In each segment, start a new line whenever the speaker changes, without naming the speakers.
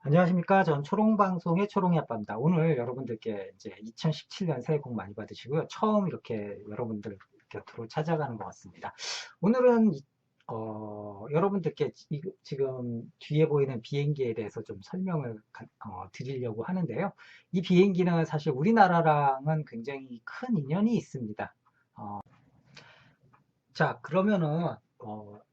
안녕하십니까. 전 초롱방송의 초롱이 아빠입니다. 오늘 여러분들께 이제 2017년 새해 복 많이 받으시고요. 처음 이렇게 여러분들 곁으로 찾아가는 것 같습니다. 오늘은 여러분들께 지금 뒤에 보이는 비행기에 대해서 좀 설명을 드리려고 하는데요. 이 비행기는 사실 우리나라랑은 굉장히 큰 인연이 있습니다. 자, 그러면은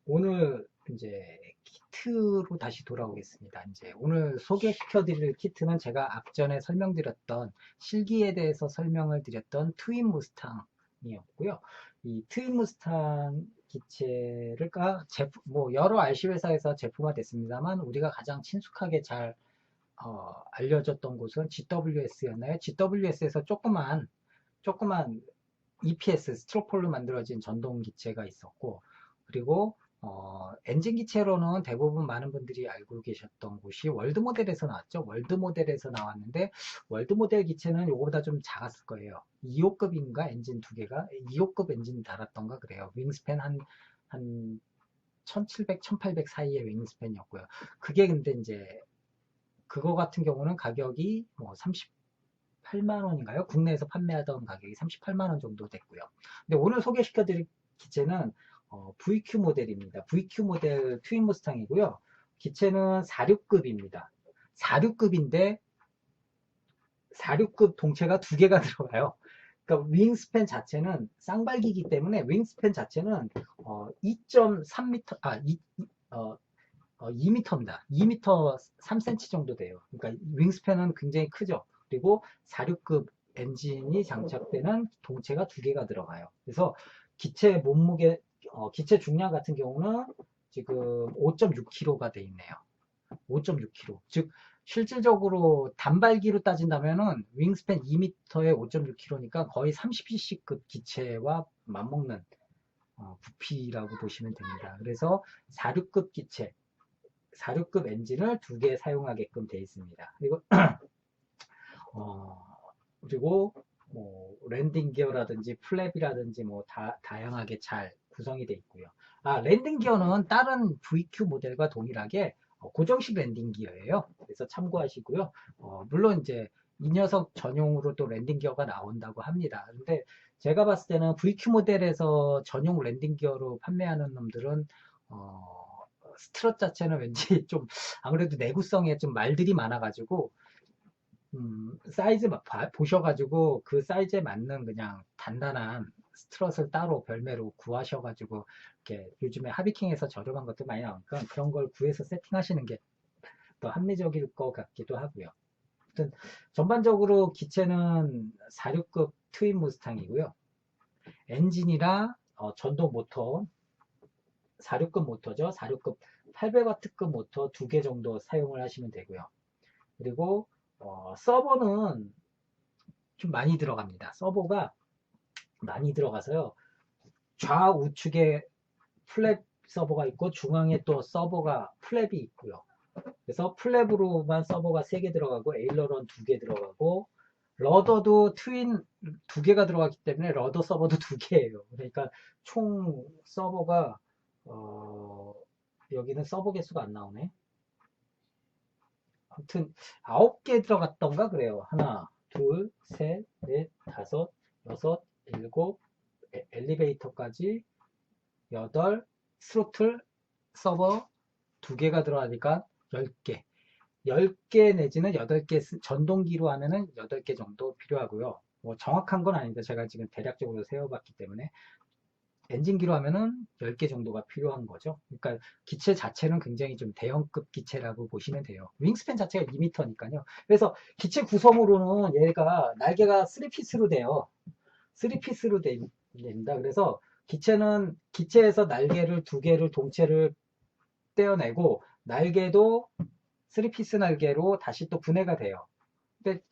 오늘 이제 키트로 다시 돌아오겠습니다. 이제 오늘 소개시켜드릴 키트는 제가 앞전에 설명드렸던 실기에 대해서 설명을 드렸던 트윈 무스탕이었고요. 이 트윈 무스탕 기체가 뭐 여러 RC 회사에서 제품화됐습니다만 우리가 가장 친숙하게 잘 알려졌던 곳은 GWS였나요? GWS에서 조그만 EPS 스티로폴로 만들어진 전동 기체가 있었고, 그리고 엔진 기체로는 대부분 많은 분들이 알고 계셨던 곳이 월드 모델에서 나왔죠. 월드 모델에서 나왔는데 월드 모델 기체는 이거보다 좀 작았을 거예요. 2호급인가 엔진 두 개가 2호급 엔진 달았던가 그래요. 윙스팬 한 1700, 1800 사이의 윙스팬이었고요. 그게 근데 이제 그거 같은 경우는 가격이 뭐 38만 원인가요? 국내에서 판매하던 가격이 38만 원 정도 됐고요. 근데 오늘 소개시켜드릴 기체는 VQ 모델입니다. VQ 모델 트윈 무스탕이고요. 기체는 46급입니다. 46급인데 46급 동체가 두 개가 들어가요. 그러니까 윙스팬 자체는 쌍발기이기 때문에 윙스팬 자체는 2.3m, 2m입니다. 2m 3cm 정도 돼요. 그러니까 윙스팬은 굉장히 크죠. 그리고 46급 엔진이 장착되는 동체가 두 개가 들어가요. 그래서 기체 몸무게, 기체 중량 같은 경우는 지금 5.6kg가 돼 있네요. 5.6kg. 즉, 실질적으로 단발기로 따진다면은 윙스팬 2m에 5.6kg니까 거의 30cc급 기체와 맞먹는 부피라고 보시면 됩니다. 그래서 46급 기체, 46급 엔진을 두 개 사용하게끔 되어 있습니다. 그리고 어, 그리고 뭐 랜딩 기어라든지 플랩이라든지 뭐 다양하게 잘 구성이 되어 있고요. 랜딩 기어는 다른 VQ 모델과 동일하게 고정식 랜딩 기어예요. 그래서 참고하시고요. 물론 이제 이 녀석 전용으로 또 랜딩 기어가 나온다고 합니다. 근데 제가 봤을 때는 VQ 모델에서 전용 랜딩 기어로 판매하는 놈들은 스트럿 자체는 왠지 좀 아무래도 내구성에 좀 말들이 많아가지고 사이즈 보셔가지고 그 사이즈에 맞는 그냥 단단한 스트럿을 따로 별매로 구하셔가지고 이렇게 요즘에 하비킹에서 저렴한 것도 많이 나오니까 그런 걸 구해서 세팅하시는 게 더 합리적일 것 같기도 하고요. 아무튼 전반적으로 기체는 46급 트윈 무스탕이고요. 엔진이랑 전동 모터 46급 모터죠. 46급 800W급 모터 두 개 정도 사용을 하시면 되고요. 그리고 서버는 좀 많이 들어갑니다. 서버가 많이 들어가서요. 좌우측에 플랩 서버가 있고 중앙에 또 서버가 플랩이 있고요. 그래서 플랩으로만 서버가 3개 들어가고 에일러런 2개 들어가고 러더도 트윈 2개가 들어가기 때문에 러더 서버도 2개예요. 그러니까 총 서버가 여기는 서버 개수가 안 나오네. 아무튼 9개 들어갔던가 그래요. 하나, 둘, 셋, 넷, 다섯, 여섯, 일곱, 엘리베이터까지 8, 스로틀, 서버 2개가 들어가니까 10개. 10개 내지는 8개 전동기로 하면은 8개 정도 필요하고요. 뭐 정확한 건 아닌데 제가 지금 대략적으로 세워봤기 때문에 엔진기로 하면은 10개 정도가 필요한 거죠. 그러니까 기체 자체는 굉장히 좀 대형급 기체라고 보시면 돼요. 윙스팬 자체가 2m니까요. 그래서 기체 구성으로는 얘가 날개가 3피스로 돼요. 3피스로 됩니다. 그래서 기체는 기체에서 날개를 2개를 동체를 떼어내고 날개도 3피스 날개로 다시 또 분해가 돼요. 근데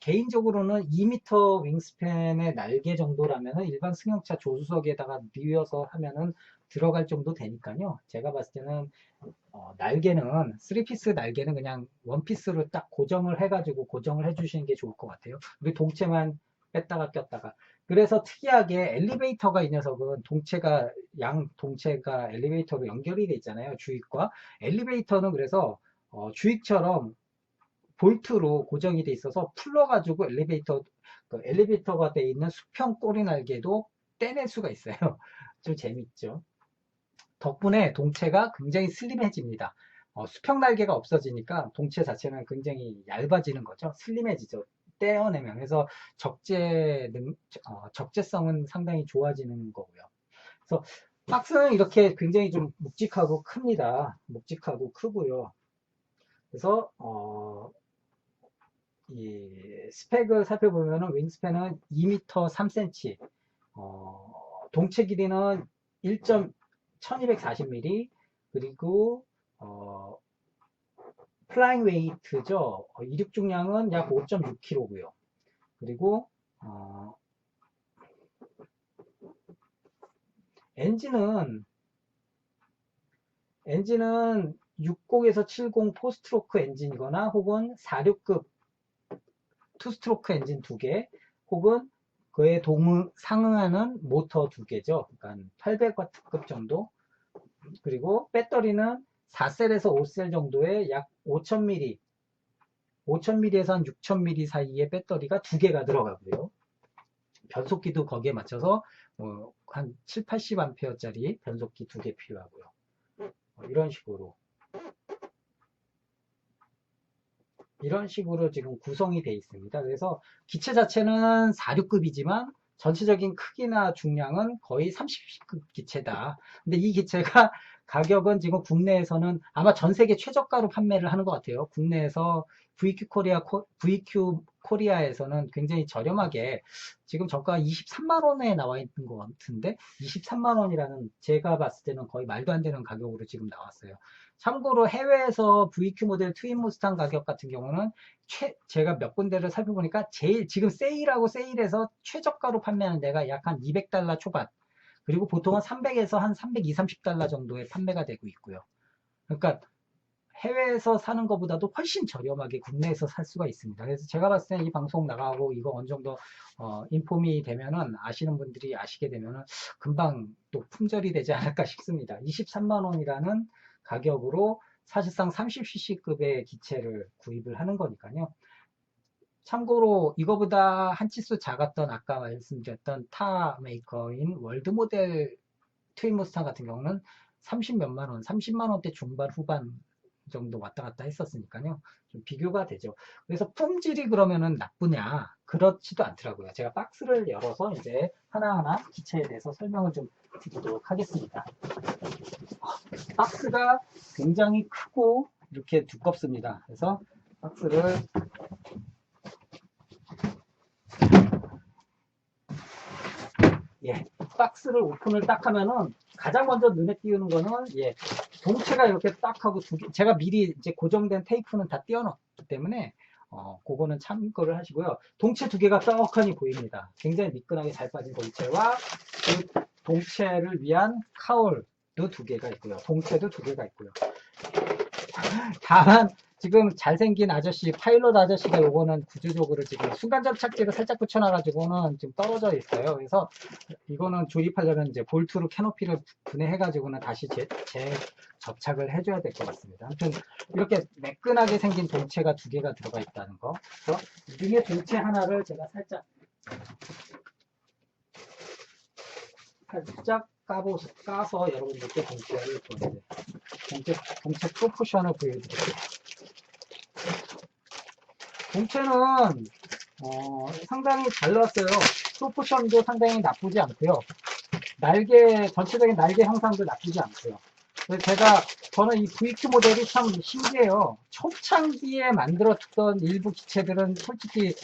개인적으로는 2m 윙스팬의 날개 정도라면 일반 승용차 조수석에다가 뉘어서 하면은 들어갈 정도 되니까요. 제가 봤을 때는 날개는 3피스 날개는 그냥 원피스로 딱 고정을 해가지고 고정을 해주시는 게 좋을 것 같아요. 우리 동체만 뺐다가 꼈다가 그래서 특이하게 엘리베이터가 이 녀석은 동체가 양 동체가 엘리베이터로 연결이 돼 있잖아요. 주익과 엘리베이터는 그래서 주익처럼 볼트로 고정이 돼 있어서 풀러가지고 엘리베이터가 돼 있는 수평 꼬리 날개도 떼낼 수가 있어요. 좀 재밌죠. 덕분에 동체가 굉장히 슬림해집니다. 수평 날개가 없어지니까 동체 자체는 굉장히 얇아지는 거죠. 슬림해지죠. 떼어내면. 그래서 적재성은 상당히 좋아지는 거고요. 그래서 박스는 이렇게 굉장히 좀 묵직하고 큽니다. 묵직하고 크고요. 그래서 이 스펙을 살펴보면은 윙스팬은 2m 3cm, 동체 길이는 1240mm, 그리고 플라잉 웨이트죠. 이륙 중량은 약 5.6kg고요. 그리고 엔진은 60에서 70 4스트로크 엔진이거나 혹은 46급 투스트로크 엔진 2개 혹은 그에 상응하는 모터 2개죠. 그러니까 800W급 정도. 그리고 배터리는 4셀에서 5셀 정도의 약 5000mAh, 5000mAh에서 한 6000mAh 사이의 배터리가 2개가 들어가고요. 변속기도 거기에 맞춰서 한 7, 80A짜리 변속기 2개 필요하고요. 이런 식으로 지금 구성이 되어 있습니다. 그래서 기체 자체는 46급이지만 전체적인 크기나 중량은 거의 30급 기체다. 근데 이 기체가 가격은 지금 국내에서는 아마 전 세계 최저가로 판매를 하는 것 같아요. 국내에서 VQ 코리아에서는 굉장히 저렴하게 지금 저가 23만 원에 나와 있는 것 같은데 23만 원이라는 제가 봤을 때는 거의 말도 안 되는 가격으로 지금 나왔어요. 참고로 해외에서 VQ 모델 트윈 무스탕 가격 같은 경우는 제가 몇 군데를 살펴보니까 제일 지금 세일해서 최저가로 판매하는 데가 약 한 200달러 초반, 그리고 보통은 300에서 한 320, 30달러 정도에 판매가 되고 있고요. 그러니까 해외에서 사는 것보다도 훨씬 저렴하게 국내에서 살 수가 있습니다. 그래서 제가 봤을 때 이 방송 나가고 이거 어느 정도 인폼이 되면은 아시는 분들이 아시게 되면은 금방 또 품절이 되지 않을까 싶습니다. 23만 원이라는 가격으로 사실상 30cc급의 기체를 구입을 하는 거니까요. 참고로 이거보다 한 치수 작았던 아까 말씀드렸던 타 메이커인 월드 모델 트윈 무스탕 같은 경우는 30 몇만 원, 30만 원대 중반 후반 정도 왔다 갔다 했었으니까요. 좀 비교가 되죠. 그래서 품질이 그러면은 나쁘냐? 그렇지도 않더라고요. 제가 박스를 열어서 이제 하나하나 기체에 대해서 설명을 좀 드리도록 하겠습니다. 박스가 굉장히 크고 이렇게 두껍습니다. 그래서 박스를 박스를 오픈을 딱 하면은 가장 먼저 눈에 띄는 거는 동체가 이렇게 딱 하고 제가 미리 이제 고정된 테이프는 다 띄워놨기 때문에 그거는 참고를 하시고요. 동체 2개가 떡하니 보입니다. 굉장히 미끈하게 잘 빠진 동체와 그 동체를 위한 카울도 2개가 있고요. 동체도 2개가 있고요. 다만 지금 잘생긴 아저씨, 파일럿 아저씨가 요거는 구조적으로 지금 순간접착제를 살짝 붙여놔가지고는 지금 떨어져 있어요. 그래서 이거는 조립하려면 이제 볼트로 캐노피를 분해해가지고는 다시 재접착을 해줘야 될 것 같습니다. 아무튼 이렇게 매끈하게 생긴 동체가 2개가 들어가 있다는 거. 그래서 이 중에 동체 하나를 제가 살짝 까서 여러분들께 동체를 보여드릴게요. 동체 프로포션을 보여드릴게요. 동체는 상당히 잘 나왔어요. 프로포션도 상당히 나쁘지 않고요. 전체적인 날개 형상도 나쁘지 않고요. 그래서 저는 이 VQ 모델이 참 신기해요. 초창기에 만들었던 일부 기체들은 솔직히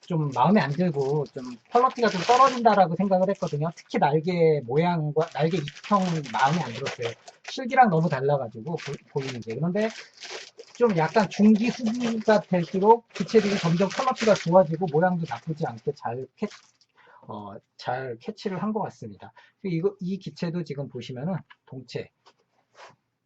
좀 마음에 안 들고 좀 퀄리티가 좀 떨어진다라고 생각을 했거든요. 특히 날개 모양과 날개 입형 마음에 안 들었어요. 실기랑 너무 달라가지고 보이는 게. 그런데 좀 약간 중기 후기가 될수록 기체들이 점점 퀄리티가 좋아지고 모양도 나쁘지 않게 잘 캐치를 한 것 같습니다. 이 기체도 지금 보시면은 동체.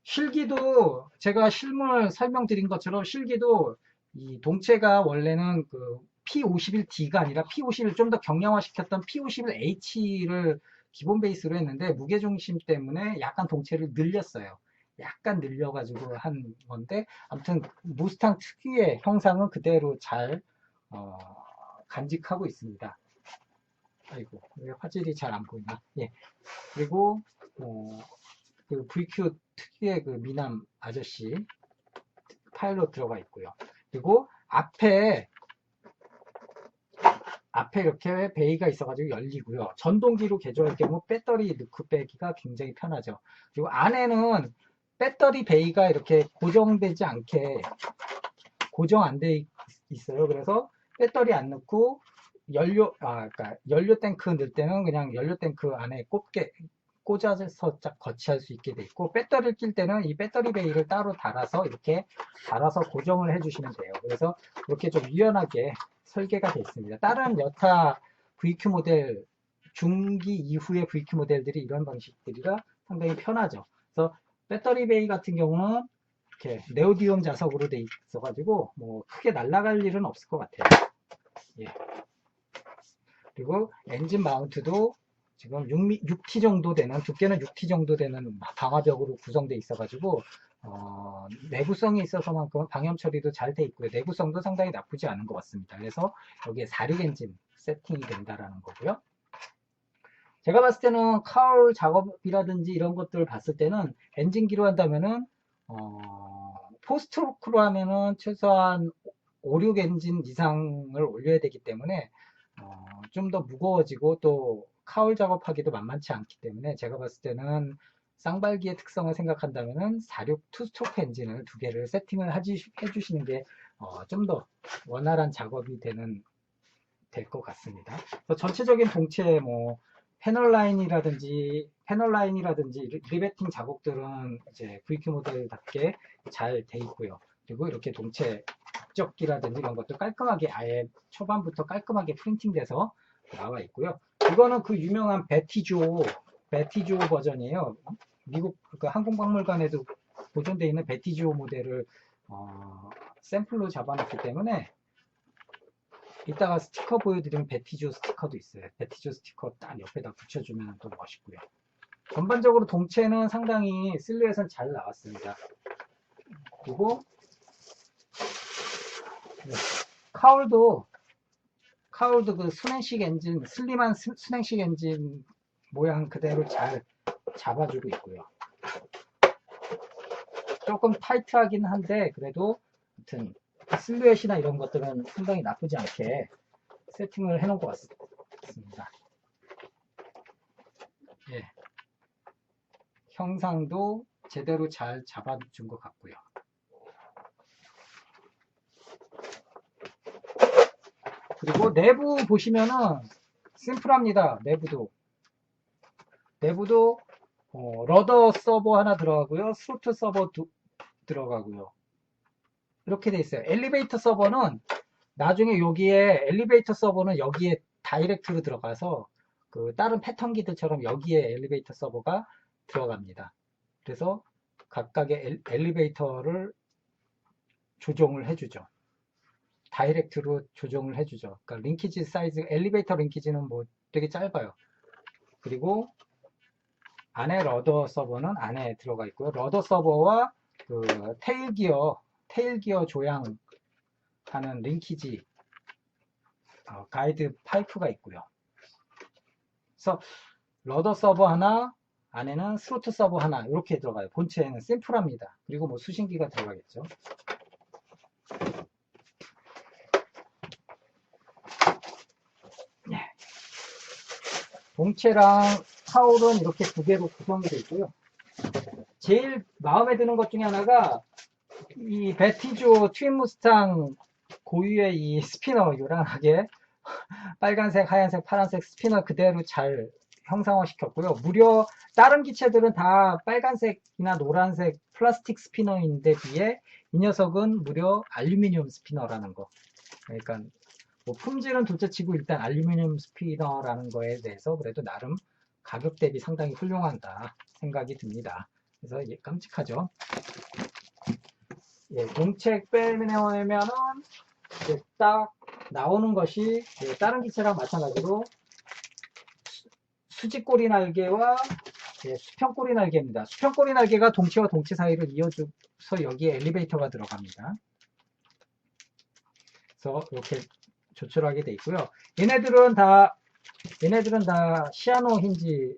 실기도 제가 실물 설명드린 것처럼 실기도 이 동체가 원래는 그 P51D가 아니라 P51 좀 더 경량화시켰던 P51H를 기본 베이스로 했는데 무게중심 때문에 약간 동체를 늘렸어요. 약간 늘려가지고 한 건데 아무튼 무스탕 특유의 형상은 그대로 잘 간직하고 있습니다. 아이고 왜 화질이 잘 안 보이나. 예. 그리고 그 VQ 특유의 그 미남 아저씨 파일럿 들어가 있고요. 그리고 앞에 이렇게 베이가 있어가지고 열리고요. 전동기로 개조할 경우 배터리 넣고 빼기가 굉장히 편하죠. 그리고 안에는 배터리 베이가 이렇게 고정되지 않게 고정 안 돼 있어요. 그래서 배터리 안 넣고 그러니까 연료 탱크 넣을 때는 그냥 연료 탱크 안에 꽂아서 거치할 수 있게 돼 있고, 배터리를 낄 때는 이 배터리 베이를 따로 달아서 이렇게 달아서 고정을 해주시면 돼요. 그래서 이렇게 좀 유연하게 설계가 되어 있습니다. 다른 여타 VQ 모델, 중기 이후의 VQ 모델들이 이런 방식들이라 상당히 편하죠. 그래서 배터리 베이 같은 경우는 이렇게 네오디움 자석으로 되어 있어가지고 뭐 크게 날아갈 일은 없을 것 같아요. 예. 그리고 엔진 마운트도 지금 6T 정도 되는, 두께는 6T 정도 되는 방화벽으로 구성되어 있어가지고 내구성이 있어서만큼 방염 처리도 잘 돼 있고요. 내구성도 상당히 나쁘지 않은 것 같습니다. 그래서 여기에 46 엔진 세팅이 된다라는 거고요. 제가 봤을 때는 카울 작업이라든지 이런 것들을 봤을 때는 엔진기로 한다면은 포스트로크로 하면은 최소한 5, 6 엔진 이상을 올려야 되기 때문에 좀 더 무거워지고 또 카울 작업하기도 만만치 않기 때문에 제가 봤을 때는 쌍발기의 특성을 생각한다면은 46 투스트로크 엔진을 두 개를 세팅을 해주시는 게 좀 더 원활한 작업이 될 것 같습니다. 전체적인 동체 뭐 패널 라인이라든지 리베팅 작업들은 이제 VQ 모델답게 잘 돼 있고요. 그리고 이렇게 동체 적기라든지 이런 것도 깔끔하게 아예 초반부터 깔끔하게 프린팅돼서 나와 있고요. 이거는 그 유명한 베티조 버전이에요. 미국 그 항공박물관에도 보존되어 있는 베티조 모델을 샘플로 잡아놨기 때문에 이따가 스티커 보여드리면 베티조 스티커도 있어요. 베티조 스티커 딱 옆에다 붙여주면 또 멋있고요. 전반적으로 동체는 상당히 실루엣은 잘 나왔습니다. 그리고 카울도 그 순행식 엔진, 슬림한 순행식 엔진 모양 그대로 잘 잡아주고 있고요. 조금 타이트하긴 한데 그래도 아무튼 실루엣이나 이런 것들은 상당히 나쁘지 않게 세팅을 해놓은 것 같습니다. 예. 형상도 제대로 잘 잡아준 것 같고요. 그리고 내부 보시면은 심플합니다. 내부도 러더 서버 하나 들어가고요. 스로틀 서버 들어가고요. 이렇게 돼 있어요. 엘리베이터 서버는 나중에 엘리베이터 서버는 여기에 다이렉트로 들어가서 그 다른 패턴기들처럼 여기에 엘리베이터 서버가 들어갑니다. 그래서 각각의 엘리베이터를 조정을 해주죠. 다이렉트로 조정을 해주죠. 그러니까 링키지 사이즈, 엘리베이터 링키지는 뭐 되게 짧아요. 그리고 안에 러더 서버는 안에 들어가 있고요. 러더 서버와 그 테일 기어 조향하는 링키지 가이드 파이프가 있고요. 그래서 러더 서버 하나, 안에는 스로틀 서버 하나 이렇게 들어가요. 본체에는 심플합니다. 그리고 뭐 수신기가 들어가겠죠. 동체랑 카울은 이렇게 두 개로 구성이 되어 있고요. 제일 마음에 드는 것 중에 하나가 이 베티조 트윈 무스탕 고유의 이 스피너, 요란하게 빨간색, 하얀색, 파란색 스피너 그대로 잘 형상화 시켰고요. 무려 다른 기체들은 다 빨간색이나 노란색 플라스틱 스피너인데 비해 이 녀석은 무려 알루미늄 스피너라는 거. 그러니까 뭐 품질은 둘째치고 일단 알루미늄 스피너라는 거에 대해서 그래도 나름 가격 대비 상당히 훌륭하다 생각이 듭니다. 그래서 이게 깜찍하죠. 예, 동책 빼내면은 이제 딱 나오는 것이 다른 기체랑 마찬가지로 수직꼬리 날개와 수평꼬리 날개입니다. 수평꼬리 날개가 동체와 동체 사이를 이어줘서 여기에 엘리베이터가 들어갑니다. 그래서 이렇게 조출하게 돼 있고요. 얘네들은 다 시아노 힌지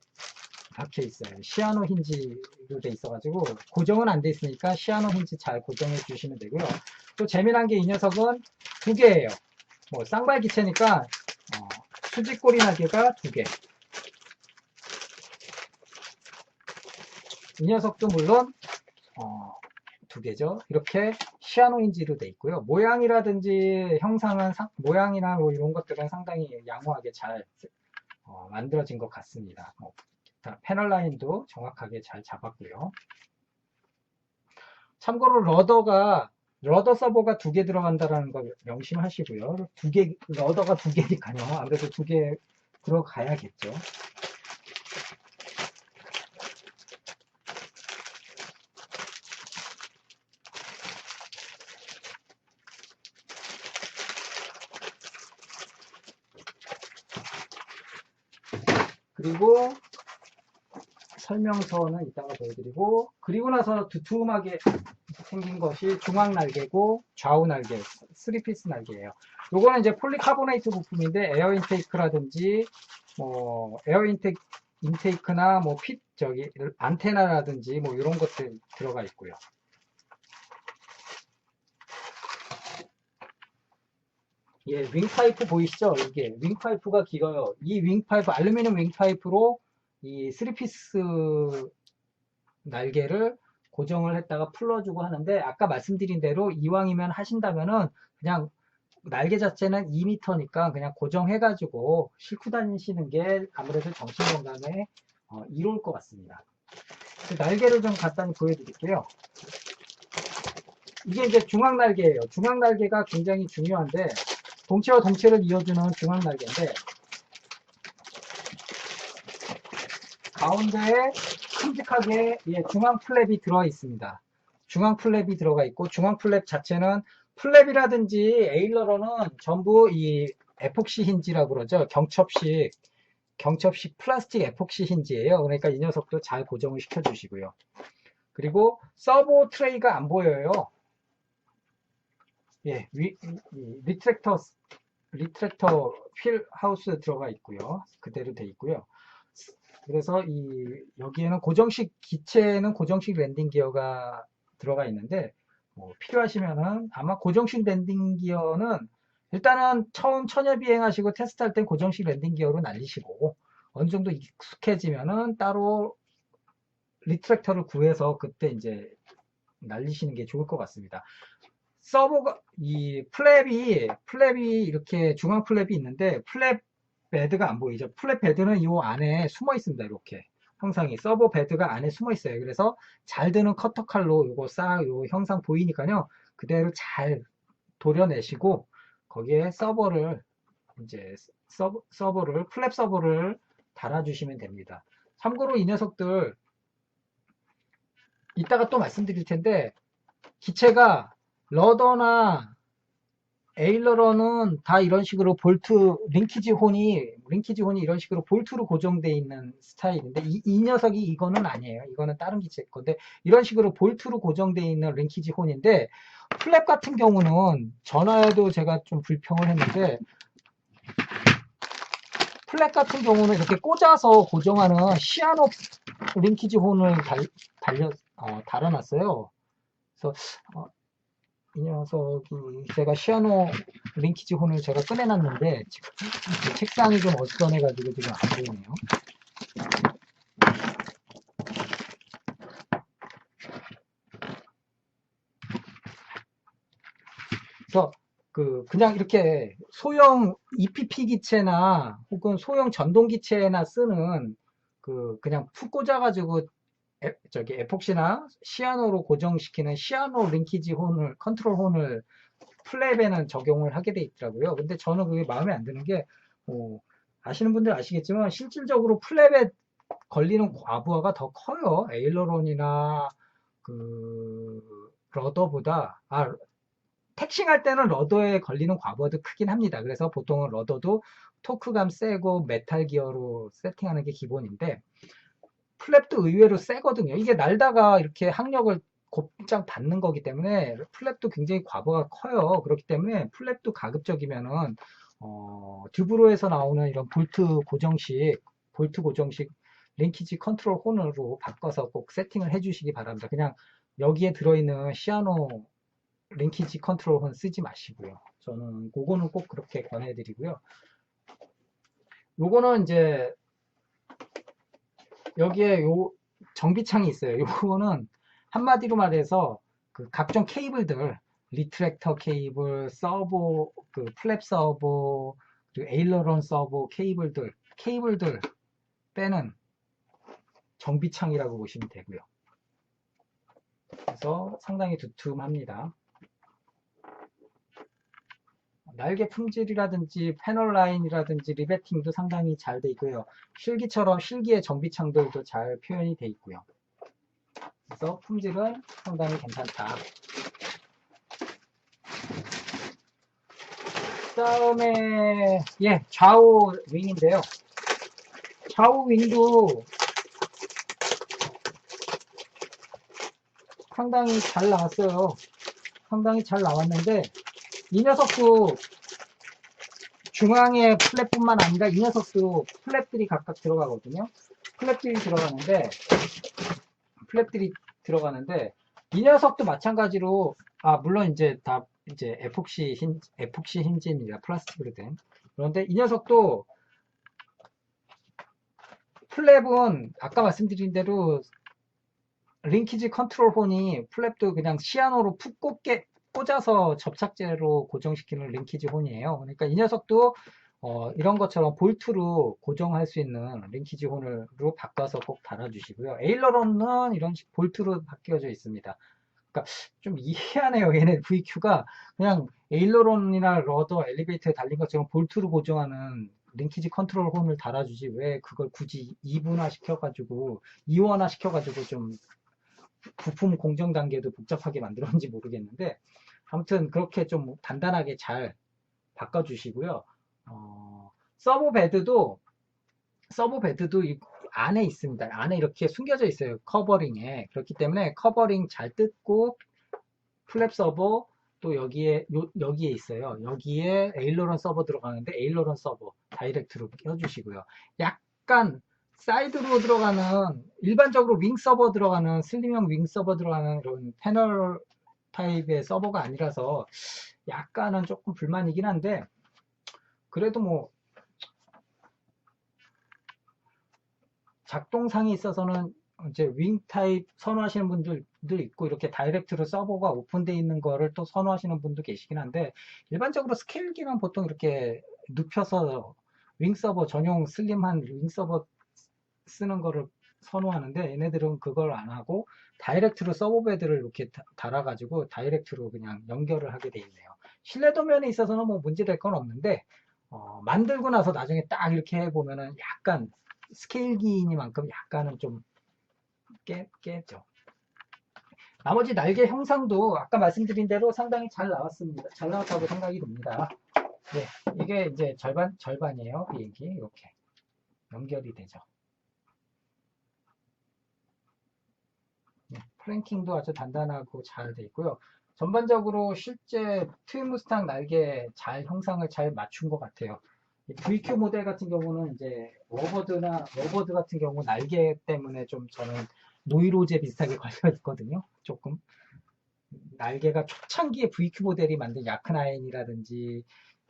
박혀 있어요. 시아노 힌지로 돼 있어가지고 고정은 안 돼 있으니까 시아노 힌지 잘 고정해 주시면 되고요. 또 재미난 게 이 녀석은 두 개예요. 뭐 쌍발 기체니까 수직꼬리 날개가 두 개. 이 녀석도 물론 두 개죠. 이렇게 시아노 힌지로 돼 있고요. 모양이라든지 형상은 모양이나 뭐 이런 것들은 상당히 양호하게 잘 만들어진 것 같습니다. 패널 라인도 정확하게 잘 잡았고요. 참고로 러더 서버가 두 개 들어간다는 거 명심하시고요. 러더가 두 개니까요. 아무래도 두 개 들어가야겠죠. 그리고 설명서는 이따가 보여드리고, 그리고 나서 두툼하게 생긴 것이 중앙 날개고 좌우 날개, 3피스 날개예요. 요거는 이제 폴리카보네이트 부품인데 에어 인테이크라든지 뭐 에어 인테이크나 뭐 안테나라든지 뭐 이런 것들 들어가 있고요. 예, 윙파이프 보이시죠? 이게 윙파이프가 길어요. 이 윙파이프, 알루미늄 윙파이프로 이 3피스 날개를 고정을 했다가 풀어주고 하는데, 아까 말씀드린 대로 이왕이면 하신다면은 그냥 날개 자체는 2m니까 그냥 고정해가지고 싣고 다니시는 게 아무래도 정신 건강에 이로울 것 같습니다. 날개를 좀 간단히 보여드릴게요. 이게 이제 중앙 날개예요. 중앙 날개가 굉장히 중요한데, 동체와 동체를 이어주는 중앙 날개인데, 가운데에 큼직하게 중앙 플랩이 들어 있습니다. 중앙 플랩이 들어가 있고, 중앙 플랩 자체는 플랩이라든지 에일러런은 전부 이 에폭시 힌지라고 그러죠. 경첩식 플라스틱 에폭시 힌지예요. 그러니까 이 녀석도 잘 고정을 시켜 주시고요. 그리고 서버 트레이가 안 보여요. 예, 리트랙터 휠 하우스 들어가 있고요. 그대로 돼 있고요. 그래서 여기에는 기체에는 고정식 랜딩 기어가 들어가 있는데, 필요하시면은 아마 고정식 랜딩 기어는 일단은 처음 천여 비행하시고 테스트할 땐 고정식 랜딩 기어로 날리시고, 어느 정도 익숙해지면은 따로 리트랙터를 구해서 그때 이제 날리시는 게 좋을 것 같습니다. 서버가 플랩이 이렇게 중앙 플랩이 있는데, 플랩 베드가 안 보이죠. 플랩 베드는 이 안에 숨어 있습니다. 이렇게 형상이 서버 베드가 안에 숨어 있어요. 그래서 잘 드는 커터 칼로 요거 요 형상 보이니까요. 그대로 잘 도려내시고 거기에 플랩 서버를 달아주시면 됩니다. 참고로 이 녀석들 이따가 또 말씀드릴 텐데, 기체가 러더나 에일러런은 다 이런 식으로 링키지 혼이 이런 식으로 볼트로 고정되어 있는 스타일인데, 이 녀석이 이거는 아니에요. 이거는 다른 기체 건데, 이런 식으로 볼트로 고정되어 있는 링키지 혼인데, 플랩 같은 경우는 전화에도 제가 좀 불평을 했는데, 플랩 같은 경우는 이렇게 꽂아서 고정하는 시아노 링키지 혼을 달아놨어요. 그래서 이 녀석이 제가 시아노 링키지 혼을 제가 꺼내놨는데 책상이 좀 어수선해가지고 지금 안 보이네요. 그래서 그냥 이렇게 소형 EPP 기체나 혹은 소형 전동 기체나 쓰는 그냥 푹 꽂아가지고 에폭시나 시아노로 고정시키는 시아노 링키지 혼을 컨트롤 혼을 플랩에는 적용을 하게 돼 있더라고요. 근데 저는 그게 마음에 안 드는 게, 아시는 분들 아시겠지만 실질적으로 플랩에 걸리는 과부하가 더 커요. 에일러론이나 러더보다 택싱할 때는 러더에 걸리는 과부하도 크긴 합니다. 그래서 보통은 러더도 토크감 세고 메탈 기어로 세팅하는 게 기본인데, 플랩도 의외로 세거든요. 이게 날다가 이렇게 항력을 곧장 받는 거기 때문에 플랩도 굉장히 과부가 커요. 그렇기 때문에 플랩도 가급적이면은 듀브로에서 나오는 이런 볼트 고정식 링키지 컨트롤 혼으로 바꿔서 꼭 세팅을 해주시기 바랍니다. 그냥 여기에 들어있는 시아노 링키지 컨트롤 혼 쓰지 마시고요. 저는 그거는 꼭 그렇게 권해드리고요. 요거는 이제 여기에 요 정비창이 있어요. 요거는 한마디로 말해서 그 각종 케이블들, 리트랙터 케이블, 서버, 그 플랩 서버, 그리고 에일러런 서버 케이블들 빼는 정비창이라고 보시면 되고요. 그래서 상당히 두툼합니다. 날개 품질이라든지 패널 라인이라든지 리베팅도 상당히 잘 돼 있고요. 실기처럼 실기의 정비창들도 잘 표현이 돼 있고요. 그래서 품질은 상당히 괜찮다. 다음에 좌우 윙인데요. 좌우 윙도 상당히 잘 나왔어요. 상당히 잘 나왔는데 이 녀석도 중앙에 플랫뿐만 아니라 이 녀석도 플랩들이 각각 들어가거든요. 플랩들이 들어가는데 이 녀석도 마찬가지로 물론 이제 다 이제 에폭시 힌지입니다. 플라스틱으로 된. 그런데 이 녀석도 플랩은 아까 말씀드린 대로 링키지 컨트롤 혼이 플랩도 그냥 시아노로 푹 꽂아서 접착제로 고정시키는 링키지 혼이에요. 그러니까 이 녀석도 이런 것처럼 볼트로 고정할 수 있는 링키지 혼으로 바꿔서 꼭 달아주시고요. 에일러론은 이런 식 볼트로 바뀌어져 있습니다. 그러니까 좀 이해하네요. 얘네 VQ가 그냥 에일러론이나 러더, 엘리베이터에 달린 것처럼 볼트로 고정하는 링키지 컨트롤 혼을 달아주지 왜 그걸 굳이 이분화 시켜가지고 이원화 시켜가지고 좀 부품 공정 단계도 복잡하게 만들었는지 모르겠는데 아무튼 그렇게 좀 단단하게 잘 바꿔주시고요. 서버 베드도 이 안에 있습니다. 안에 이렇게 숨겨져 있어요. 커버링에. 그렇기 때문에 커버링 잘 뜯고 플랩 서버 또 여기에 있어요. 여기에 에일러런 서버 들어가는데 에일러런 서버 다이렉트로 껴주시고요. 약간 사이드로 들어가는 일반적으로 윙 서버 들어가는 슬림형 윙 서버 들어가는 이런 패널 타입의 서버가 아니라서 약간은 조금 불만이긴 한데 그래도 뭐 작동상에 있어서는 이제 윙 타입 선호하시는 분들도 있고 이렇게 다이렉트로 서버가 오픈되어 있는 거를 또 선호하시는 분도 계시긴 한데 일반적으로 스케일기는 보통 이렇게 눕혀서 윙 서버 전용 슬림한 윙 서버 쓰는 거를 선호하는데 얘네들은 그걸 안 하고 다이렉트로 서버 베드를 이렇게 달아가지고 다이렉트로 그냥 연결을 하게 돼 있네요. 신뢰도 면에 있어서는 뭐 문제될 건 없는데 만들고 나서 나중에 딱 이렇게 해보면은 약간 스케일기니만큼 약간은 좀 깨죠. 나머지 날개 형상도 아까 말씀드린 대로 상당히 잘 나왔습니다. 잘 나왔다고 생각이 듭니다. 네, 이게 이제 절반이에요. 비행기 이렇게 연결이 되죠. 네, 플랭킹도 아주 단단하고 잘 돼 있고요. 전반적으로 실제 트윈 무스탕 날개 형상을 잘 맞춘 것 같아요. VQ 모델 같은 경우는 이제 워버드 같은 경우 날개 때문에 좀 저는 노이로제 비슷하게 걸려 있거든요. 조금 날개가 초창기에 VQ 모델이 만든 야크나인이라든지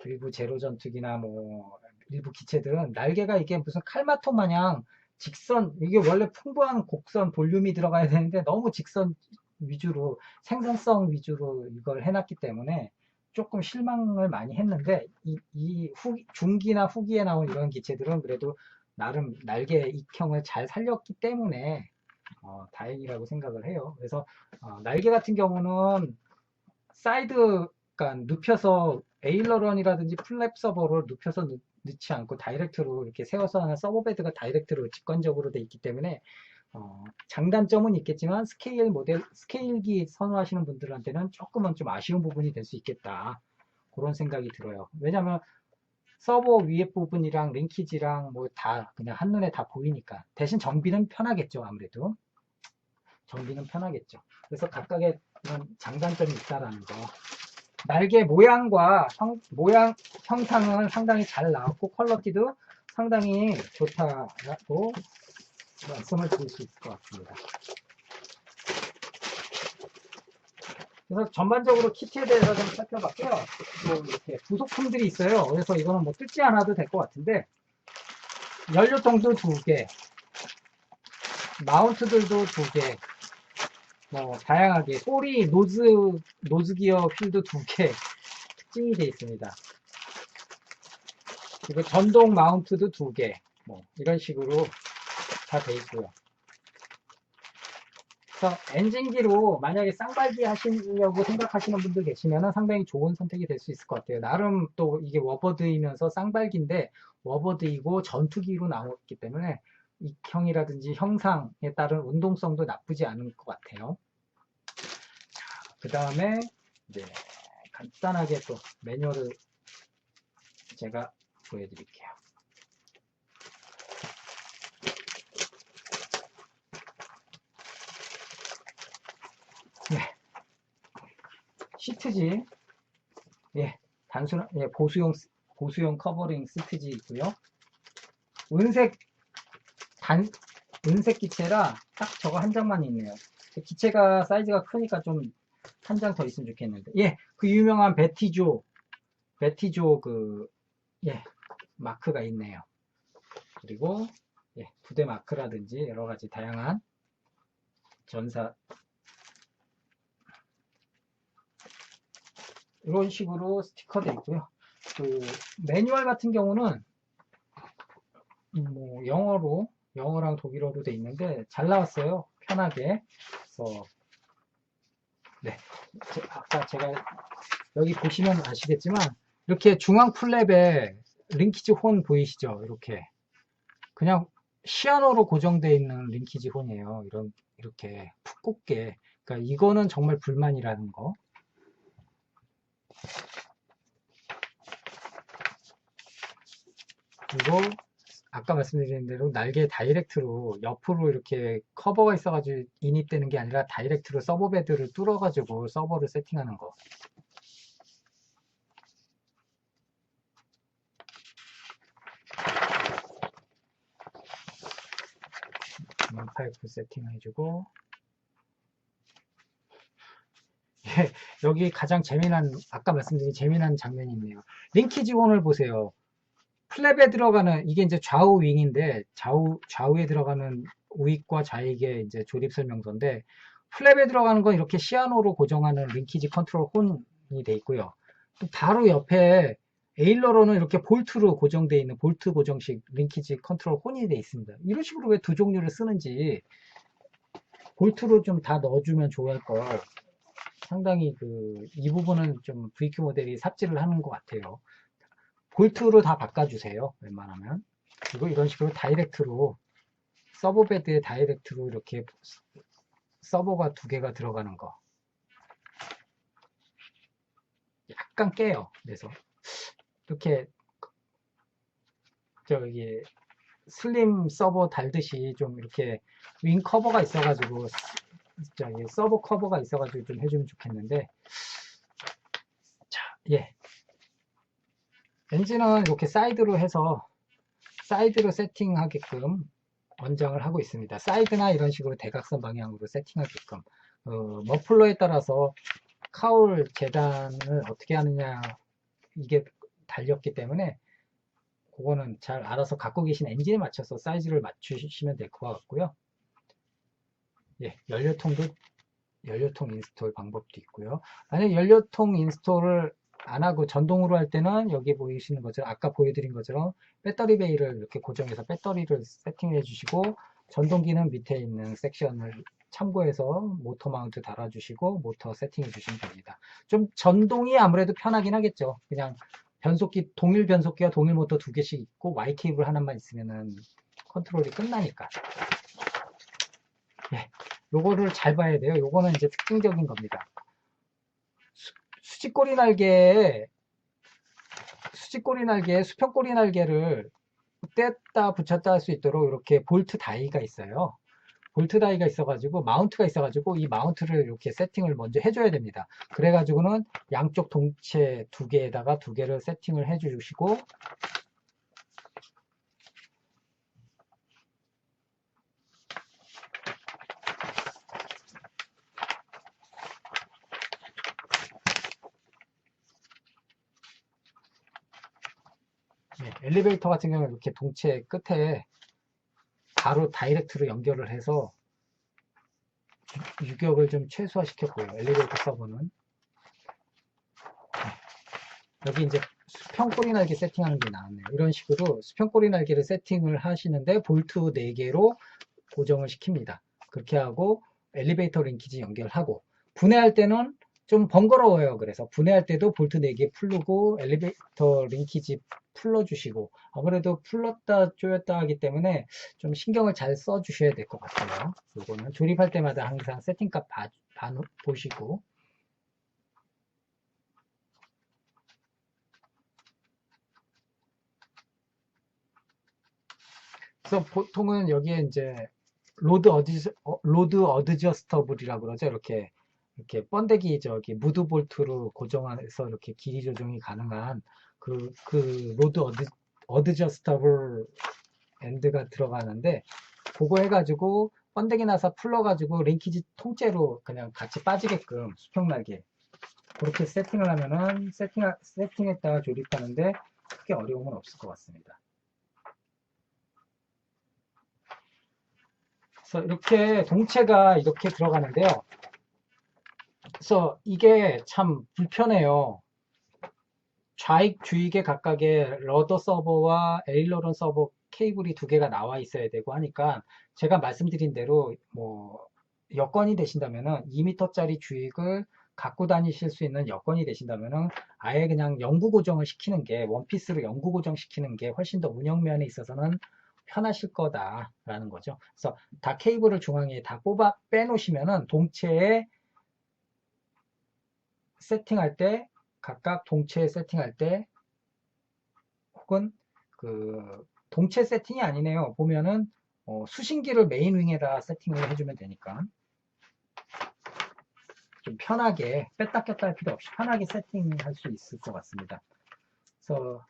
일부 제로 전투기나 뭐 일부 기체들은 날개가 이게 무슨 칼마토 마냥 직선 이게 원래 풍부한 곡선 볼륨이 들어가야 되는데 너무 직선 위주로 생산성 위주로 이걸 해놨기 때문에 조금 실망을 많이 했는데 중기나 후기에 나온 이런 기체들은 그래도 나름 날개 익형을 잘 살렸기 때문에 다행이라고 생각을 해요. 그래서 날개 같은 경우는 사이드, 그러니까 눕혀서 에일러런이라든지 플랩 서버를 눕혀서 넣지 않고 다이렉트로 이렇게 세워서 하는 서버 베드가 다이렉트로 직관적으로 돼 있기 때문에 장단점은 있겠지만 스케일기 선호하시는 분들한테는 조금은 좀 아쉬운 부분이 될 수 있겠다. 그런 생각이 들어요. 왜냐면 서버 위에 부분이랑 링키지랑 뭐 다 그냥 한눈에 다 보이니까. 대신 정비는 편하겠죠, 아무래도. 정비는 편하겠죠. 그래서 각각의 그런 장단점이 있다라는 거. 날개 모양과 형상은 상당히 잘 나왔고 퀄리티도 상당히 좋다고 말씀을 드릴 수 있을 것 같습니다. 그래서 전반적으로 키트에 대해서 좀 살펴봤고요. 뭐 이렇게 부속품들이 있어요. 그래서 이거는 뭐 뜯지 않아도 될 것 같은데 연료통도 2개, 마운트들도 2개, 뭐 다양하게 소리, 노즈 기어 휠도 2개 특징이 되어 있습니다. 그리고 전동 마운트도 2개, 뭐 이런 식으로 다 되어 있고요. 그래서 엔진기로 만약에 쌍발기 하시려고 생각하시는 분들 계시면 상당히 좋은 선택이 될 수 있을 것 같아요. 나름 또 이게 워버드이면서 쌍발기인데 워버드이고 전투기로 나왔기 때문에 익형이라든지 형상에 따른 운동성도 나쁘지 않은 것 같아요. 그 다음에 이제 간단하게 또 매뉴얼을 제가 보여드릴게요. 네. 시트지, 예, 단순한, 예, 보수용 커버링 시트지 있고요. 은색 기체라 딱 저거 한 장만 있네요. 기체가 사이즈가 크니까 좀 한 장 더 있으면 좋겠는데. 예, 그 유명한 베티조 예, 마크가 있네요. 그리고, 예, 부대 마크라든지 여러 가지 다양한 전사, 이런 식으로 스티커도 있고요. 그 매뉴얼 같은 경우는 뭐 영어랑 독일어로 돼 있는데 잘 나왔어요. 편하게. 그래서 네, 아까 제가 여기 보시면 아시겠지만 이렇게 중앙 플랩에 링키지 혼 보이시죠? 이렇게 그냥 시아노로 고정되어 있는 링키지 혼이에요. 이렇게 푹 꽂게. 그러니까 이거는 정말 불만이라는 거. 그리고 아까 말씀드린 대로 날개 다이렉트로 옆으로 이렇게 커버가 있어가지고 인입되는 게 아니라 다이렉트로 서버 베드를 뚫어가지고 서버를 세팅하는 거. 파이프 세팅해주고. 예, 여기 가장 아까 말씀드린 재미난 장면이 있네요. 링키지 혼을 보세요. 플랩에 들어가는, 이게 이제 좌우 윙인데, 좌우에 들어가는 우익과 좌익의 이제 조립 설명서인데, 플랩에 들어가는 건 이렇게 시아노로 고정하는 링키지 컨트롤 혼이 돼 있고요. 또 바로 옆에 에일러로는 이렇게 볼트로 고정되어 있는 볼트 고정식 링키지 컨트롤 혼이 돼 있습니다. 이런 식으로 왜 두 종류를 쓰는지, 볼트로 좀 다 넣어주면 좋을 걸. 상당히 이 부분은 좀 VQ 모델이 삽질을 하는 것 같아요. 볼트로 다 바꿔주세요. 웬만하면. 그리고 이런 식으로 다이렉트로 서버 베드에 다이렉트로 이렇게 서버가 2개가 들어가는 거. 약간 깨요. 그래서 이렇게 저기 슬림 서버 달듯이 좀 이렇게 윙 커버가 있어가지고 저기 서버 커버가 있어가지고 좀 해주면 좋겠는데. 자, 예. 엔진은 이렇게 사이드로 해서 사이드로 세팅하게끔 원장을 하고 있습니다. 사이드나 이런 식으로 대각선 방향으로 세팅하게끔. 머플러에 따라서 카울 재단을 어떻게 하느냐 이게 달렸기 때문에 그거는 잘 알아서 갖고 계신 엔진에 맞춰서 사이즈를 맞추시면 될 것 같고요. 예, 연료통 인스톨 방법도 있고요. 만약 연료통 인스톨을 안 하고 전동으로 할 때는 여기 보이시는 것처럼 아까 보여드린 것처럼 배터리 베이를 이렇게 고정해서 배터리를 세팅해 주시고 전동기는 밑에 있는 섹션을 참고해서 모터 마운트 달아주시고 모터 세팅해 주시면 됩니다. 좀 전동이 아무래도 편하긴 하겠죠. 그냥 동일 변속기와 동일 모터 2개씩 있고 Y 케이블 하나만 있으면은 컨트롤이 끝나니까. 예, 요거를 잘 봐야 돼요. 요거는 이제 특징적인 겁니다. 수직꼬리 날개에 수평꼬리 날개를 뗐다 붙였다 할 수 있도록 이렇게 볼트 다이가 있어요. 볼트 다이가 있어가지고 마운트가 있어가지고 이 마운트를 이렇게 세팅을 먼저 해줘야 됩니다. 그래가지고는 양쪽 동체 두 개에다가 두 개를 세팅을 해주시고 엘리베이터 같은 경우는 이렇게 동체 끝에 바로 다이렉트로 연결을 해서 유격을 좀 최소화시켰고요. 엘리베이터 서버는 여기 이제 수평 꼬리 날개 세팅하는 게 나왔네요. 이런 식으로 수평 꼬리 날개를 세팅을 하시는데 볼트 4개로 고정을 시킵니다. 그렇게 하고 엘리베이터 링키지 연결하고 분해할 때는 좀 번거로워요. 그래서 분해할 때도 볼트 4개 풀르고 엘리베이터 링키지 풀러주시고 아무래도 풀렀다 조였다 하기 때문에 좀 신경을 잘 써주셔야 될 것 같아요. 요거는 조립할 때마다 항상 세팅값 보시고 그래서 보통은 여기에 이제 로드 어드저스터블이라고 그러죠. 이렇게 번데기 무드 볼트로 고정해서 이렇게 길이 조정이 가능한 그 로드 어드저스터블 엔드가 들어가는데 그거 해가지고 번데기 나사 풀러가지고 링키지 통째로 그냥 같이 빠지게끔 수평날개 그렇게 세팅을 하면은 세팅했다가 조립하는데 크게 어려움은 없을 것 같습니다. 그래서 이렇게 동체가 이렇게 들어가는데요. 그래서 이게 참 불편해요. 좌익, 주익의 각각의 러더 서버와 에일러론 서버 케이블이 두 개가 나와 있어야 되고 하니까 제가 말씀드린 대로 뭐 여건이 되신다면은 2m짜리 주익을 갖고 다니실 수 있는 여건이 되신다면은 아예 그냥 영구 고정을 시키는 게 원피스로 영구 고정 시키는 게 훨씬 더 운영면에 있어서는 편하실 거다라는 거죠. 그래서 다 케이블을 중앙에 다 뽑아 빼놓으시면은 동체에 세팅할 때 각각 동체 세팅할 때 혹은 그 동체 세팅이 아니네요. 보면은 수신기를 메인 윙에다 세팅을 해주면 되니까 좀 편하게 뺐다 꼈다 할 필요 없이 편하게 세팅할 수 있을 것 같습니다. 그래서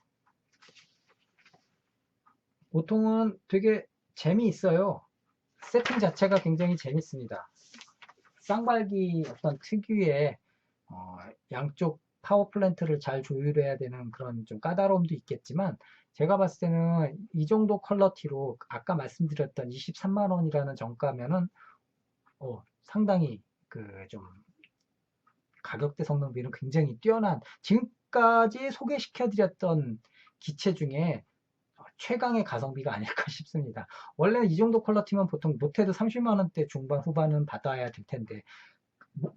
보통은 되게 재미있어요. 세팅 자체가 굉장히 재밌습니다. 쌍발기 어떤 특유의 양쪽 파워 플랜트를 잘 조율해야 되는 그런 좀 까다로움도 있겠지만 제가 봤을 때는 이 정도 퀄러티로 아까 말씀드렸던 23만 원이라는 정가면은 상당히 그 좀 가격대 성능비는 굉장히 뛰어난 지금까지 소개시켜드렸던 기체 중에 최강의 가성비가 아닐까 싶습니다. 원래 이 정도 퀄러티면 보통 못해도 30만 원대 중반 후반은 받아야 될 텐데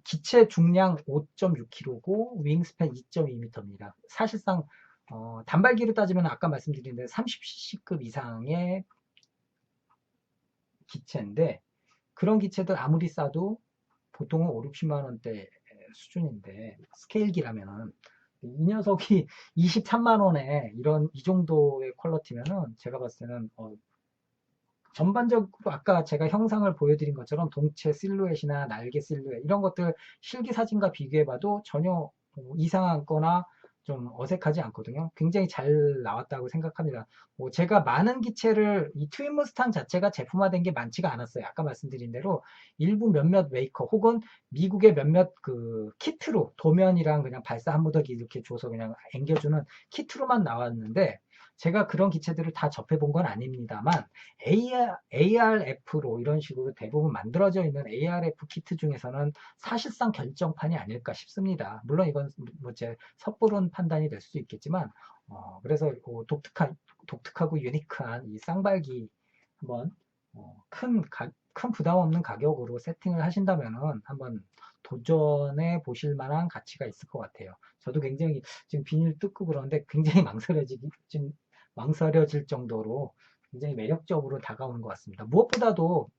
기체 중량 5.6kg고 윙스팬 2.2m입니다. 사실상 단발기로 따지면 아까 말씀드린 대로 30cc급 이상의 기체인데 그런 기체들 아무리 싸도 보통은 5, 60만 원대 수준인데 스케일기라면은 이 녀석이 23만 원에 이 정도의 퀄러티면은 제가 봤을 때는 전반적으로 아까 제가 형상을 보여드린 것처럼 동체 실루엣이나 날개 실루엣 이런 것들 실기 사진과 비교해봐도 전혀 이상하거나 좀 어색하지 않거든요. 굉장히 잘 나왔다고 생각합니다. 제가 많은 기체를 이 트윈 무스탕 자체가 제품화된 게 많지가 않았어요. 아까 말씀드린 대로 일부 몇몇 메이커 혹은 미국의 몇몇 그 키트로 도면이랑 그냥 발사 한 무더기 이렇게 줘서 그냥 앵겨주는 키트로만 나왔는데 제가 그런 기체들을 다 접해본 건 아닙니다만 ARF로 이런 식으로 대부분 만들어져 있는 ARF 키트 중에서는 사실상 결정판이 아닐까 싶습니다. 물론 이건 뭐 제 섣부른 판단이 될 수도 있겠지만 그래서 독특하고 유니크한 이 쌍발기 한번 큰 부담 없는 가격으로 세팅을 하신다면은 한번 도전해 보실 만한 가치가 있을 것 같아요. 저도 굉장히 지금 비닐 뜯고 그러는데 굉장히 망설여질 정도로 굉장히 매력적으로 다가오는 것 같습니다. 무엇보다도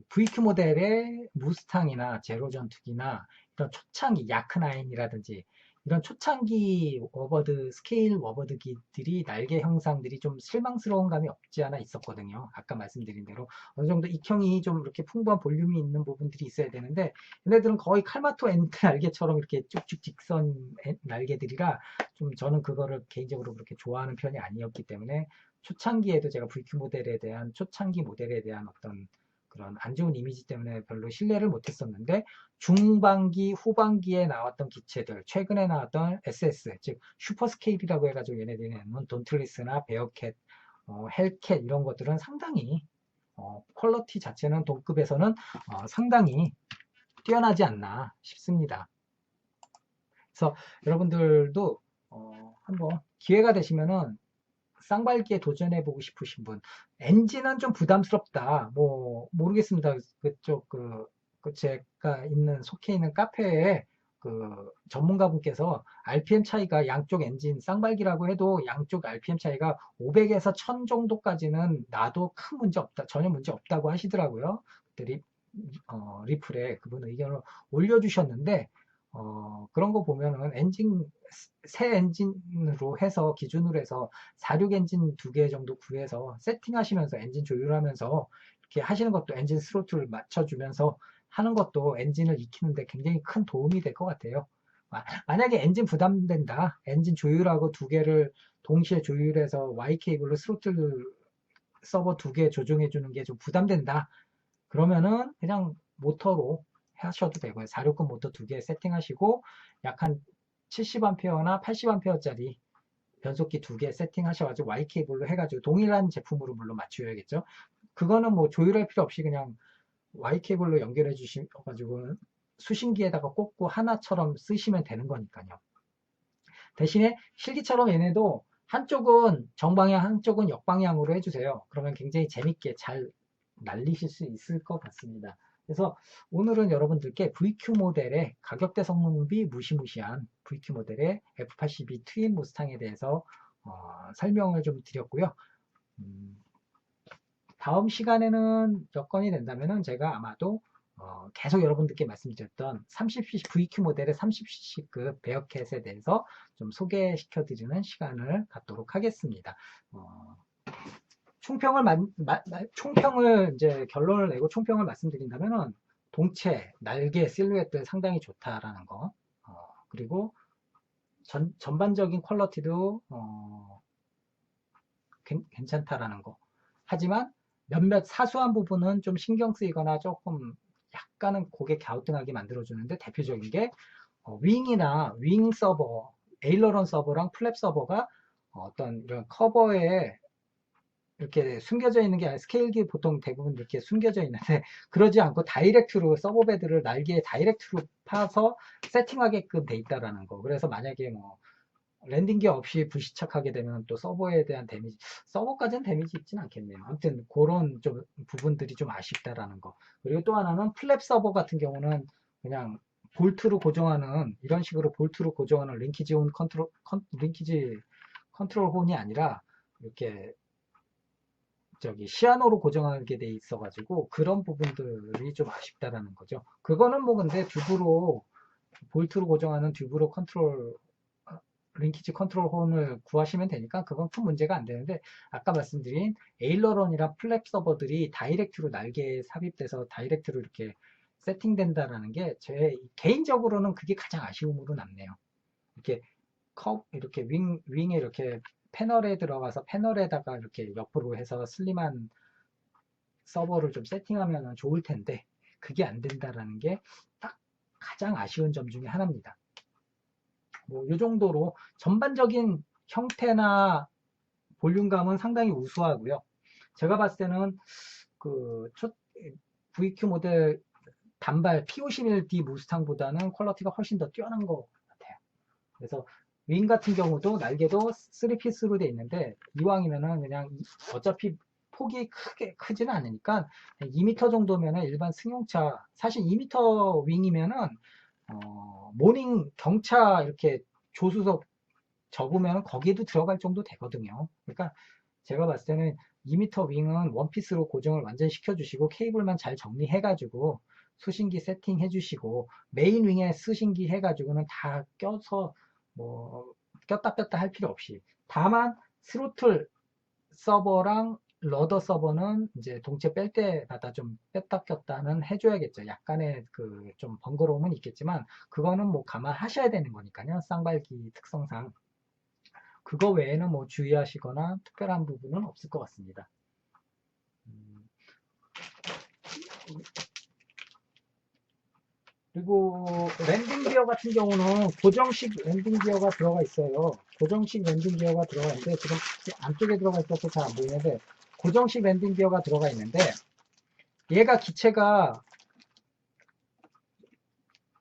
VQ 모델의 무스탕이나 제로 전투기나 이런 초창기 야크9이라든지 이런 초창기 워버드 스케일 워버드기들이 날개 형상들이 좀 실망스러운 감이 없지 않아 있었거든요. 아까 말씀드린 대로 어느 정도 익형이 좀 이렇게 풍부한 볼륨이 있는 부분들이 있어야 되는데 얘네들은 거의 칼마토 엔트 날개처럼 이렇게 쭉쭉 직선 날개들이라 좀 저는 그거를 개인적으로 그렇게 좋아하는 편이 아니었기 때문에 초창기에도 제가 VQ 모델에 대한 초창기 모델에 대한 어떤 그런 안 좋은 이미지 때문에 별로 신뢰를 못했었는데 중반기, 후반기에 나왔던 기체들, 최근에 나왔던 SS, 즉 슈퍼스케일이라고 해가지고 얘네들이 내는 돈틀리스나 베어캣, 헬캣 이런 것들은 상당히 퀄러티 자체는 동급에서는 상당히 뛰어나지 않나 싶습니다. 그래서 여러분들도 한번 기회가 되시면은 쌍발기에 도전해보고 싶으신 분, 엔진은 좀 부담스럽다. 뭐, 모르겠습니다. 그쪽, 제가 속해 있는 카페에 전문가분께서 RPM 차이가 양쪽 엔진 쌍발기라고 해도 양쪽 RPM 차이가 500에서 1000 정도까지는 나도 큰 문제 없다, 전혀 문제 없다고 하시더라고요. 리플에 그분 의견을 올려주셨는데, 그런 거 보면은 새 엔진으로 해서, 기준으로 해서 46 엔진 2개 정도 구해서 세팅하시면서 엔진 조율하면서 이렇게 하시는 것도 엔진 스로틀 맞춰주면서 하는 것도 엔진을 익히는데 굉장히 큰 도움이 될 것 같아요. 만약에 엔진 부담된다, 엔진 조율하고 2개를 동시에 조율해서 Y 케이블로 스로틀 서버 2개 조정해 주는 게 좀 부담된다. 그러면은 그냥 모터로 하셔도 되고요. 469 모터 2개 세팅하시고 약 한 70A나 80A짜리 변속기 2개 세팅하셔가지고 Y 케이블로 해가지고 동일한 제품으로 물론 맞추셔야겠죠. 그거는 뭐 조율할 필요 없이 그냥 Y 케이블로 연결해 주셔가지고 수신기에다가 꽂고 하나처럼 쓰시면 되는 거니까요. 대신에 실기처럼 얘네도 한쪽은 정방향, 한쪽은 역방향으로 해주세요. 그러면 굉장히 재밌게 잘 날리실 수 있을 것 같습니다. 그래서 오늘은 여러분들께 VQ 모델의 가격대 성능비 무시무시한 VQ 모델의 F82 트윈 무스탕에 대해서 설명을 좀 드렸고요. 다음 시간에는 여건이 된다면 제가 아마도 계속 여러분들께 말씀드렸던 30cc VQ 모델의 30cc급 베어캣에 대해서 좀 소개시켜 드리는 시간을 갖도록 하겠습니다. 총평을 이제 결론을 내고 총평을 말씀드린다면은 동체, 날개, 실루엣들 상당히 좋다라는 거, 그리고 전반적인 퀄러티도 괜찮다라는 거. 하지만 몇몇 사소한 부분은 좀 신경 쓰이거나 조금 약간은 고개 갸우뚱하게 만들어주는데 대표적인 게 윙이나 윙 서버, 에일러런 서버랑 플랩 서버가 어떤 이런 커버에 이렇게 숨겨져 있는 게 아니라 스케일기 보통 대부분 이렇게 숨겨져 있는데 그러지 않고 다이렉트로 서버베드를 날개에 다이렉트로 파서 세팅하게끔 돼 있다라는 거. 그래서 만약에 뭐 랜딩기 없이 불시착하게 되면 또 서버에 대한 데미지, 서버까지는 데미지 있진 않겠네요. 아무튼 그런 좀 부분들이 좀 아쉽다라는 거. 그리고 또 하나는 플랩 서버 같은 경우는 그냥 볼트로 고정하는, 이런 식으로 볼트로 고정하는 링키지 컨트롤 혼이 아니라 이렇게 시아노로 고정하게 돼 있어가지고 그런 부분들이 좀 아쉽다라는 거죠. 그거는 뭐 근데 듀브로, 볼트로 고정하는 듀브로 링키지 컨트롤 홈을 구하시면 되니까 그건 큰 문제가 안 되는데, 아까 말씀드린 에일러런이랑 플랩 서버들이 다이렉트로 날개에 삽입돼서 다이렉트로 이렇게 세팅된다라는 게 제 개인적으로는 그게 가장 아쉬움으로 남네요. 이렇게 윙에 이렇게 패널에 들어가서 패널에다가 이렇게 옆으로 해서 슬림한 서버를 좀 세팅하면 좋을 텐데 그게 안 된다라는 게 딱 가장 아쉬운 점 중에 하나입니다. 뭐, 이 정도로 전반적인 형태나 볼륨감은 상당히 우수하고요. 제가 봤을 때는 VQ 모델 단발 P51D 무스탕보다는 퀄러티가 훨씬 더 뛰어난 것 같아요. 그래서 윙 같은 경우도 날개도 3피스로 되어 있는데 이왕이면은 그냥 어차피 폭이 크지는 않으니까 2m 정도면은 일반 승용차, 사실 2m 윙이면은 모닝 경차 이렇게 조수석 접으면 거기에도 들어갈 정도 되거든요. 그러니까 제가 봤을 때는 2m 윙은 원피스로 고정을 완전 시켜주시고 케이블만 잘 정리해가지고 수신기 세팅해 주시고 메인 윙에 수신기 해가지고는 다 껴서 뭐 꼈다 뺐다 할 필요 없이 다만 스로틀 서버랑 러더 서버는 이제 동체 뺄 때마다 좀 뺐다 꼈다는 해줘야겠죠. 약간의 그 좀 번거로움은 있겠지만 그거는 뭐 감안하셔야 되는 거니까요. 쌍발기 특성상 그거 외에는 뭐 주의하시거나 특별한 부분은 없을 것 같습니다. 그리고 랜딩 기어 같은 경우는 고정식 랜딩 기어가 들어가 있어요. 고정식 랜딩 기어가 들어가 있는데 지금 안쪽에 들어가 있어서 잘 안 보이는데 고정식 랜딩 기어가 들어가 있는데 얘가 기체가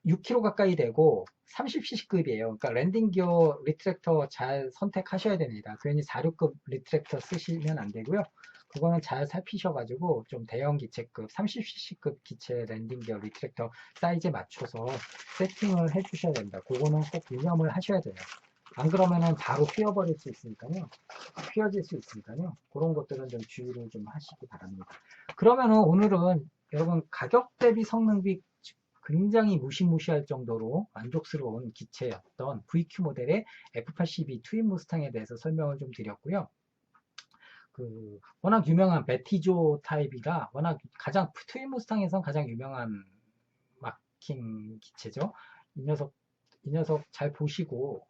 6kg 가까이 되고 30cc급이에요. 그러니까 랜딩 기어 리트랙터 잘 선택하셔야 됩니다. 괜히 46급 리트랙터 쓰시면 안 되고요. 그거는 잘 살피셔가지고 좀 대형 기체급 30cc급 기체 랜딩 기어 리트랙터 사이즈에 맞춰서 세팅을 해주셔야 됩니다. 그거는 꼭 유념을 하셔야 돼요. 안 그러면은 바로 휘어버릴 수 있으니까요. 휘어질 수 있으니까요. 그런 것들은 좀 주의를 좀 하시기 바랍니다. 그러면은 오늘은 여러분 가격 대비 성능비 굉장히 무시무시할 정도로 만족스러운 기체였던 VQ 모델의 F82 트윈 무스탕에 대해서 설명을 좀 드렸고요. 그 워낙 유명한 베티조 타입이라 워낙 가장 트윈 무스탕에선 가장 유명한 마킹 기체죠. 이 녀석 잘 보시고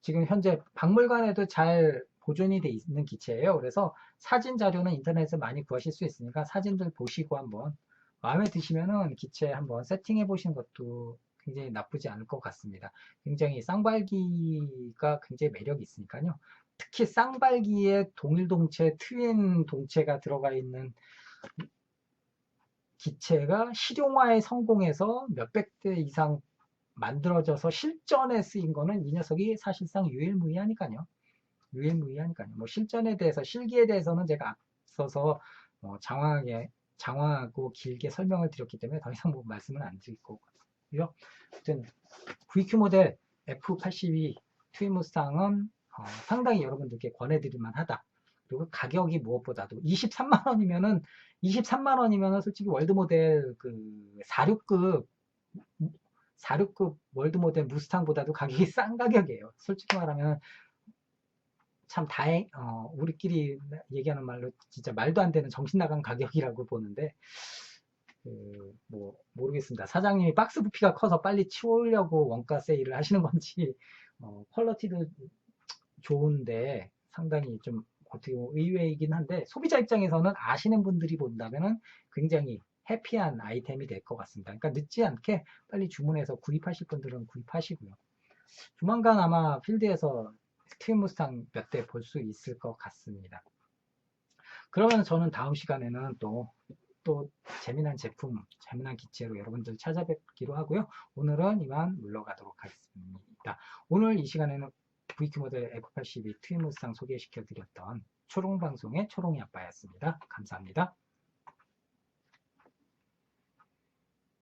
지금 현재 박물관에도 잘 보존이 돼 있는 기체예요. 그래서 사진 자료는 인터넷에 많이 구하실 수 있으니까 사진들 보시고 한번 마음에 드시면은 기체 한번 세팅해 보시는 것도 굉장히 나쁘지 않을 것 같습니다. 굉장히 쌍발기가 굉장히 매력이 있으니까요. 특히 쌍발기에 동일 동체, 트윈 동체가 들어가 있는 기체가 실용화에 성공해서 몇백 대 이상 만들어져서 실전에 쓰인 거는 이 녀석이 사실상 유일무이하니까요. 유일무이하니까요. 뭐 실전에 대해서, 실기에 대해서는 제가 앞서서 장황하고 길게 설명을 드렸기 때문에 더 이상 뭐 말씀은 안 드릴 거고요. 아무튼 VQ 모델 F82 트윈 무스탕은 상당히 여러분들께 권해드릴 만하다. 그리고 가격이 무엇보다도 23만 원이면은 솔직히 월드 모델 그 46급 월드 모델 무스탕보다도 가격이 싼 가격이에요. 솔직히 말하면 참 우리끼리 얘기하는 말로 진짜 말도 안 되는 정신 나간 가격이라고 보는데 뭐 모르겠습니다. 사장님이 박스 부피가 커서 빨리 치우려고 원가 세일을 하시는 건지 퀄러티도 좋은데 상당히 좀 어떻게 보면 의외이긴 한데 소비자 입장에서는 아시는 분들이 본다면은 굉장히 해피한 아이템이 될 것 같습니다. 그러니까 늦지 않게 빨리 주문해서 구입하실 분들은 구입하시고요. 조만간 아마 필드에서 트윈 무스탕 몇 대 볼 수 있을 것 같습니다. 그러면 저는 다음 시간에는 또 재미난 제품, 재미난 기체로 여러분들 찾아뵙기로 하고요. 오늘은 이만 물러가도록 하겠습니다. 오늘 이 시간에는 VQ 모델 F82 트윈 무스탕 소개시켜 드렸던 초롱방송의 초롱이 아빠였습니다. 감사합니다.